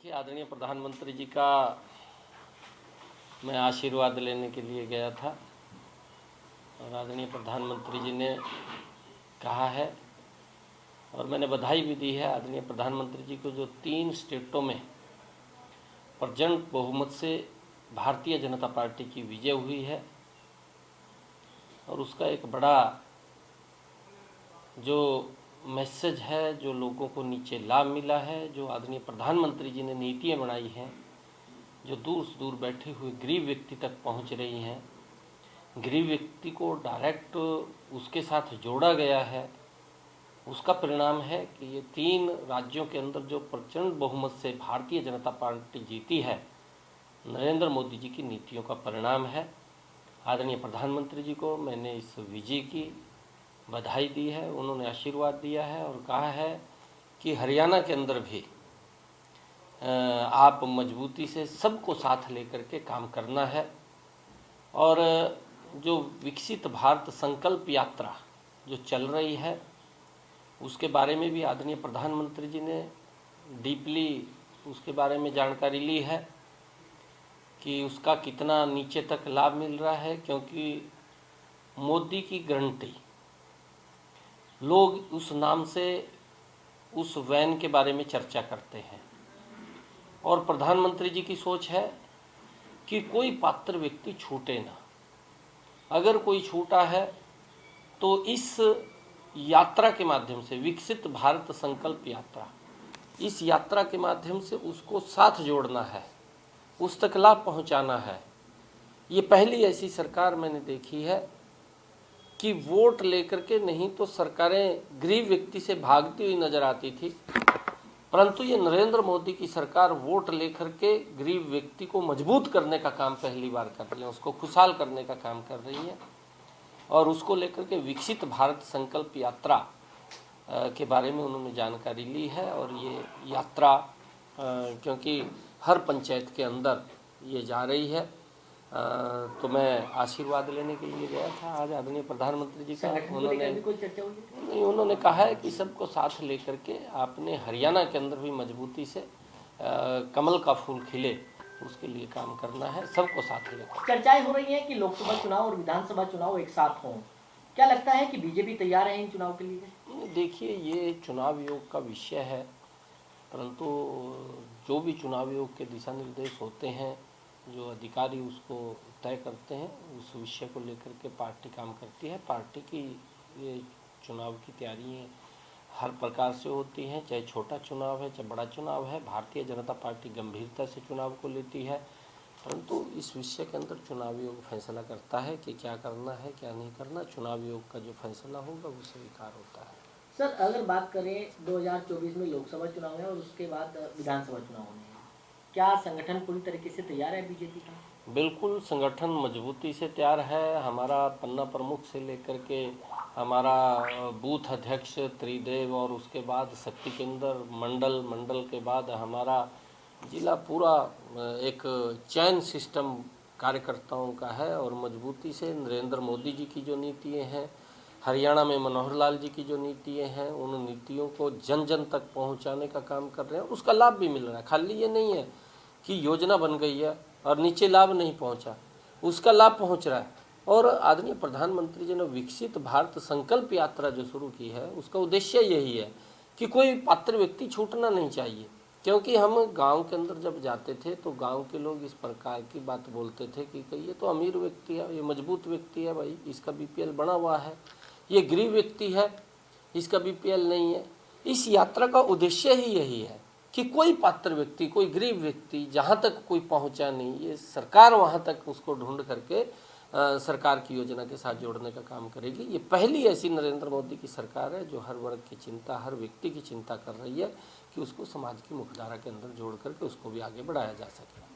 देखिए, आदरणीय प्रधानमंत्री जी का मैं आशीर्वाद लेने के लिए गया था और आदरणीय प्रधानमंत्री जी ने कहा है और मैंने बधाई भी दी है आदरणीय प्रधानमंत्री जी को, जो 3 स्टेटों में प्रचंड बहुमत से भारतीय जनता पार्टी की विजय हुई है और उसका एक बड़ा जो मैसेज है, जो लोगों को नीचे लाभ मिला है, जो आदरणीय प्रधानमंत्री जी ने नीतियाँ बनाई हैं, जो दूर से दूर बैठे हुए गरीब व्यक्ति तक पहुंच रही हैं, गरीब व्यक्ति को डायरेक्ट उसके साथ जोड़ा गया है, उसका परिणाम है कि ये 3 राज्यों के अंदर जो प्रचंड बहुमत से भारतीय जनता पार्टी जीती है, नरेंद्र मोदी जी की नीतियों का परिणाम है। आदरणीय प्रधानमंत्री जी को मैंने इस विजय की बधाई दी है, उन्होंने आशीर्वाद दिया है और कहा है कि हरियाणा के अंदर भी आप मजबूती से सबको साथ लेकर के काम करना है और जो विकसित भारत संकल्प यात्रा जो चल रही है उसके बारे में भी आदरणीय प्रधानमंत्री जी ने डीपली उसके बारे में जानकारी ली है कि उसका कितना नीचे तक लाभ मिल रहा है, क्योंकि मोदी की गारंटी, लोग उस नाम से उस वैन के बारे में चर्चा करते हैं और प्रधानमंत्री जी की सोच है कि कोई पात्र व्यक्ति छूटे ना। अगर कोई छूटा है तो इस यात्रा के माध्यम से, विकसित भारत संकल्प यात्रा, इस यात्रा के माध्यम से उसको साथ जोड़ना है, उस तक लाभ पहुंचाना है। ये पहली ऐसी सरकार मैंने देखी है कि वोट लेकर के नहीं तो सरकारें गरीब व्यक्ति से भागती हुई नजर आती थी, परंतु ये नरेंद्र मोदी की सरकार वोट लेकर के गरीब व्यक्ति को मजबूत करने का काम पहली बार कर रही है, उसको खुशहाल करने का काम कर रही है और उसको लेकर के विकसित भारत संकल्प यात्रा के बारे में उन्होंने जानकारी ली है। और ये यात्रा क्योंकि हर पंचायत के अंदर ये जा रही है, तो मैं आशीर्वाद लेने के लिए गया था आज आदरणीय प्रधानमंत्री जी का। उन्होंने कहा है कि सबको साथ लेकर के आपने हरियाणा के अंदर भी मजबूती से कमल का फूल खिले, उसके लिए काम करना है, सबको साथ लेकर। चर्चाएं हो रही हैं कि लोकसभा चुनाव और विधानसभा चुनाव एक साथ हों, क्या लगता है कि बीजेपी तैयार है इन चुनाव के लिए? देखिए, ये चुनाव आयोग का विषय है, परंतु जो भी चुनाव आयोग के दिशा निर्देश होते हैं, जो अधिकारी उसको तय करते हैं, उस विषय को लेकर के पार्टी काम करती है। पार्टी की ये चुनाव की तैयारियाँ हर प्रकार से होती हैं, चाहे छोटा चुनाव है चाहे बड़ा चुनाव है। भारतीय जनता पार्टी गंभीरता से चुनाव को लेती है, परंतु इस विषय के अंदर चुनाव आयोग फैसला करता है कि क्या करना है क्या नहीं करना। चुनाव आयोग का जो फैसला होगा वो स्वीकार होता है। सर, अगर बात करें 2024 में लोकसभा चुनाव है और उसके बाद विधानसभा चुनाव होने हैं, क्या संगठन पूरी तरीके से तैयार है बीजेपी का? बिल्कुल, संगठन मजबूती से तैयार है। हमारा पन्ना प्रमुख से लेकर के हमारा बूथ अध्यक्ष त्रिदेव और उसके बाद शक्ति केंद्र मंडल के बाद हमारा जिला, पूरा एक चैन सिस्टम कार्यकर्ताओं का है और मजबूती से नरेंद्र मोदी जी की जो नीतियाँ हैं, हरियाणा में मनोहर लाल जी की जो नीतियाँ हैं, उन नीतियों को जन जन तक पहुंचाने का काम कर रहे हैं। उसका लाभ भी मिल रहा है। खाली ये नहीं है कि योजना बन गई है और नीचे लाभ नहीं पहुंचा, उसका लाभ पहुंच रहा है। और आदरणीय प्रधानमंत्री जी ने विकसित भारत संकल्प यात्रा जो शुरू की है, उसका उद्देश्य यही है कि कोई पात्र व्यक्ति छूटना नहीं चाहिए। क्योंकि हम गांव के अंदर जब जाते थे तो गांव के लोग इस प्रकार की बात बोलते थे कि ये तो अमीर व्यक्ति है, ये मजबूत व्यक्ति है, भाई इसका बीपीएल बना हुआ है, ये गरीब व्यक्ति है, इसका बीपीएल नहीं है। इस यात्रा का उद्देश्य ही यही है कि कोई पात्र व्यक्ति, कोई गरीब व्यक्ति जहाँ तक कोई पहुँचा नहीं, ये सरकार वहाँ तक उसको ढूंढ करके सरकार की योजना के साथ जोड़ने का काम करेगी। ये पहली ऐसी नरेंद्र मोदी की सरकार है जो हर वर्ग की चिंता, हर व्यक्ति की चिंता कर रही है कि उसको समाज की मुख्यधारा के अंदर जोड़ करके उसको भी आगे बढ़ाया जा सके।